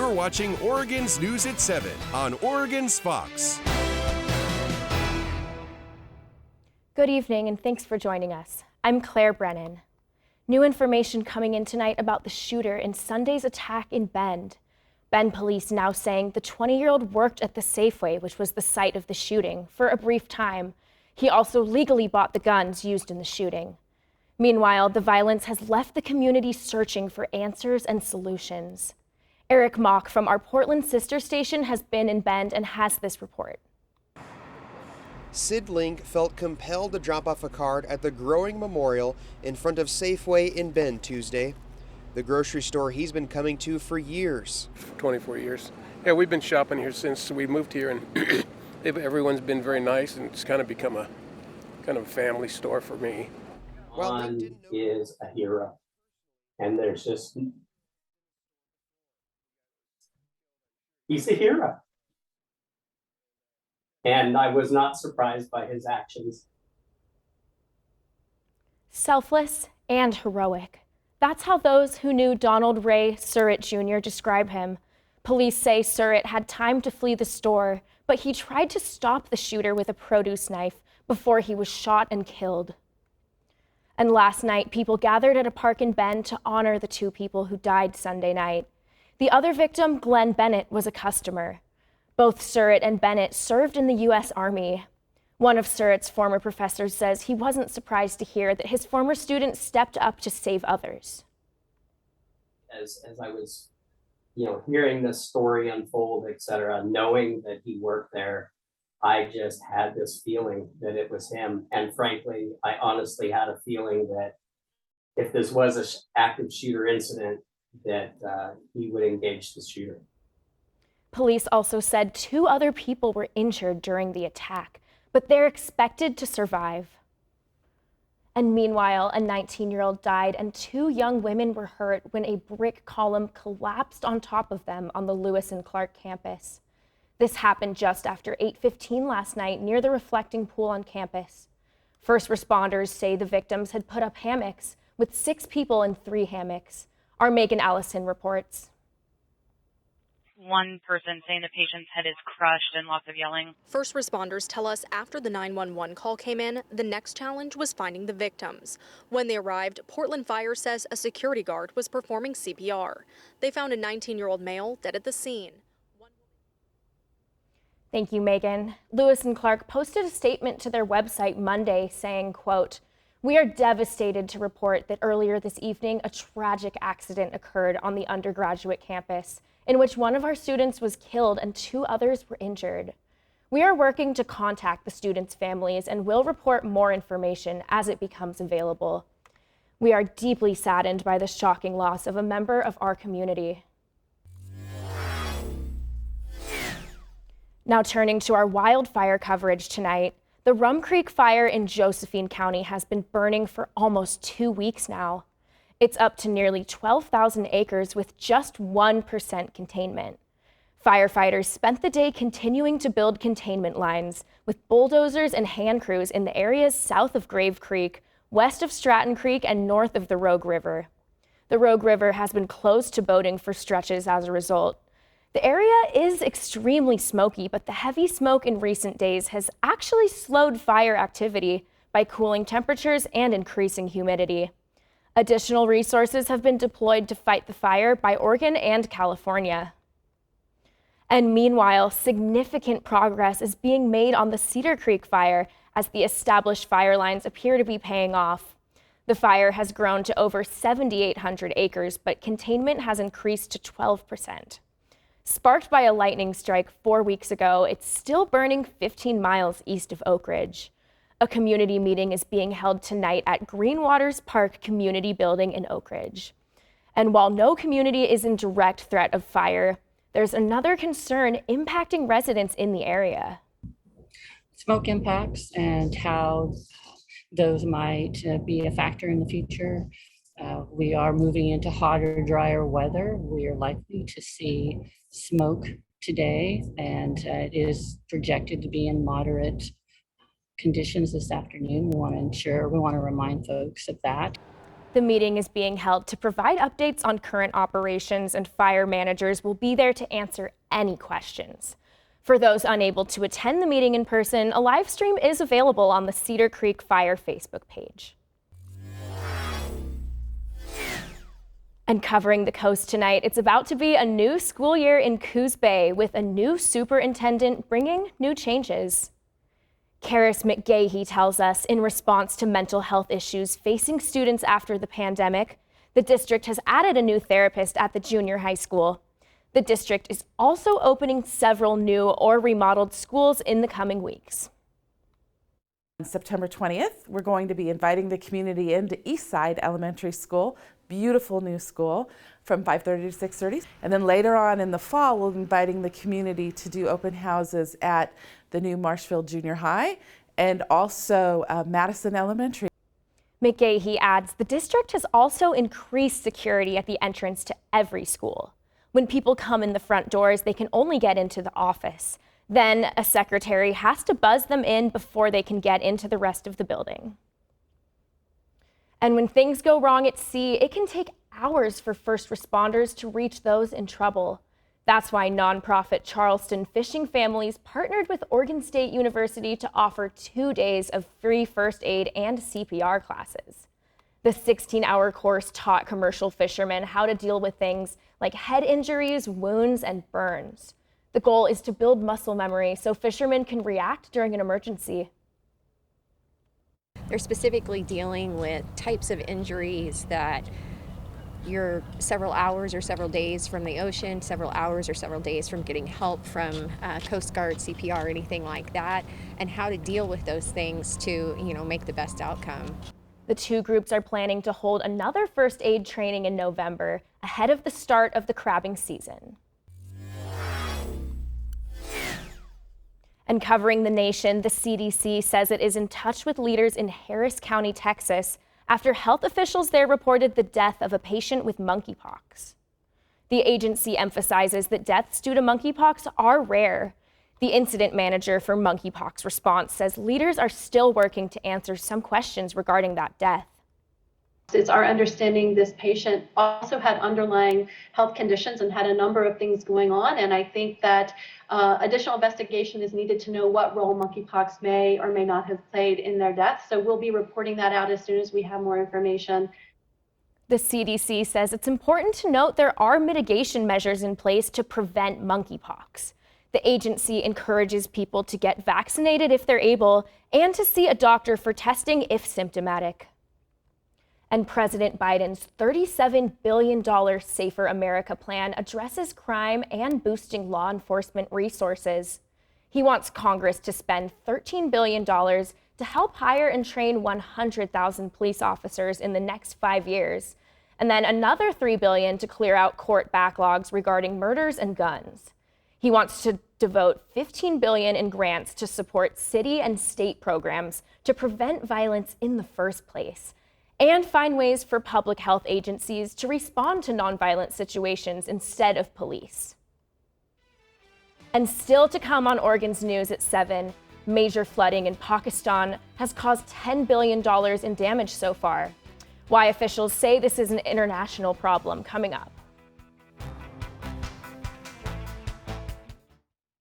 You're watching Oregon's News at 7 on Oregon's Fox. Good evening and thanks for joining us. I'm Clare Brennan. New information coming in tonight about the shooter in Sunday's attack in Bend. Bend police now saying the 20-year-old worked at the Safeway, which was the site of the shooting, for a brief time. He also legally bought the guns used in the shooting. Meanwhile, the violence has left the community searching for answers and solutions. Eric Mock from our Portland sister station has been in Bend and has this report. Sid Link felt compelled to drop off a card at the Growing Memorial in front of Safeway in Bend Tuesday, the grocery store he's been coming to for years. 24 years. Yeah, we've been shopping here since we moved here, and everyone's been very nice, and it's kind of become a family store for me. Juan is a hero, and he's a hero. And I was not surprised by his actions. Selfless and heroic. That's how those who knew Donald Ray Surratt Jr. describe him. Police say Surratt had time to flee the store, but he tried to stop the shooter with a produce knife before he was shot and killed. And last night, people gathered at a park in Bend to honor the two people who died Sunday night. The other victim, Glenn Bennett, was a customer. Both Surratt and Bennett served in the U.S. Army. One of Surratt's former professors says he wasn't surprised to hear that his former student stepped up to save others. As I was, hearing this story unfold, etc., knowing that he worked there, I just had this feeling that it was him. And frankly, I honestly had a feeling that if this was an active shooter incident, that he would engage the shooter. Police also said 2 other people were injured during the attack, but they're expected to survive. And meanwhile, a 19-year-old died and 2 young women were hurt when a brick column collapsed on top of them on the Lewis and Clark campus. This happened just after 8:15 last night near the reflecting pool on campus. First responders say the victims had put up hammocks with 6 people in 3 hammocks. Our Megan Allison reports. One person saying the patient's head is crushed and lots of yelling. First responders tell us after the 911 call came in, the next challenge was finding the victims. When they arrived, Portland Fire says a security guard was performing CPR. They found a 19-year-old male dead at the scene. Thank you, Megan. Lewis and Clark posted a statement to their website Monday saying, quote, "We are devastated to report that earlier this evening, a tragic accident occurred on the undergraduate campus in which one of our students was killed and 2 others were injured. We are working to contact the students' families and will report more information as it becomes available. We are deeply saddened by the shocking loss of a member of our community." Now turning to our wildfire coverage tonight, the Rum Creek Fire in Josephine County has been burning for almost 2 weeks now. It's up to nearly 12,000 acres with just 1% containment. Firefighters spent the day continuing to build containment lines with bulldozers and hand crews in the areas south of Grave Creek, west of Stratton Creek, and north of the Rogue River. The Rogue River has been closed to boating for stretches as a result. The area is extremely smoky, but the heavy smoke in recent days has actually slowed fire activity by cooling temperatures and increasing humidity. Additional resources have been deployed to fight the fire by Oregon and California. And meanwhile, significant progress is being made on the Cedar Creek fire as the established fire lines appear to be paying off. The fire has grown to over 7,800 acres, but containment has increased to 12%. Sparked by a lightning strike 4 weeks ago, it's still burning 15 miles east of Oak Ridge. A community meeting is being held tonight at Greenwaters Park Community Building in Oak Ridge. And while no community is in direct threat of fire, there's another concern impacting residents in the area. Smoke impacts and how those might be a factor in the future. We are moving into hotter, drier weather. We are likely to see smoke today, and it is projected to be in moderate conditions this afternoon. We want to remind folks of that. The meeting is being held to provide updates on current operations, and fire managers will be there to answer any questions. For those unable to attend the meeting in person, a live stream is available on the Cedar Creek Fire Facebook page. And covering the coast tonight, it's about to be a new school year in Coos Bay with a new superintendent bringing new changes. Karis McGahey tells us in response to mental health issues facing students after the pandemic, the district has added a new therapist at the junior high school. The district is also opening several new or remodeled schools in the coming weeks. On September 20th, we're going to be inviting the community into Eastside Elementary School, beautiful new school, from 5:30 to 6:30. And then later on in the fall, we'll be inviting the community to do open houses at the new Marshfield Junior High and also Madison Elementary. McGahey adds the district has also increased security at the entrance to every school. When people come in the front doors, they can only get into the office. Then a secretary has to buzz them in before they can get into the rest of the building. And when things go wrong at sea, it can take hours for first responders to reach those in trouble. That's why nonprofit Charleston Fishing Families partnered with Oregon State University to offer 2 days of free first aid and CPR classes. The 16-hour course taught commercial fishermen how to deal with things like head injuries, wounds, and burns. The goal is to build muscle memory so fishermen can react during an emergency. They're specifically dealing with types of injuries that you're several hours or several days from the ocean, several hours or several days from getting help from Coast Guard, CPR, or anything like that, and how to deal with those things to, make the best outcome. The two groups are planning to hold another first aid training in November, ahead of the start of the crabbing season. And covering the nation, the CDC says it is in touch with leaders in Harris County, Texas, after health officials there reported the death of a patient with monkeypox. The agency emphasizes that deaths due to monkeypox are rare. The incident manager for monkeypox response says leaders are still working to answer some questions regarding that death. It's our understanding this patient also had underlying health conditions and had a number of things going on, and I think that additional investigation is needed to know what role monkeypox may or may not have played in their death. So we'll be reporting that out as soon as we have more information. The CDC says it's important to note there are mitigation measures in place to prevent monkeypox. The agency encourages people to get vaccinated if they're able and to see a doctor for testing if symptomatic. And President Biden's $37 billion Safer America plan addresses crime and boosting law enforcement resources. He wants Congress to spend $13 billion to help hire and train 100,000 police officers in the next 5 years, and then another $3 billion to clear out court backlogs regarding murders and guns. He wants to devote $15 billion in grants to support city and state programs to prevent violence in the first place, and find ways for public health agencies to respond to nonviolent situations instead of police. And still to come on Oregon's News at 7, major flooding in Pakistan has caused $10 billion in damage so far. Why officials say this is an international problem, coming up.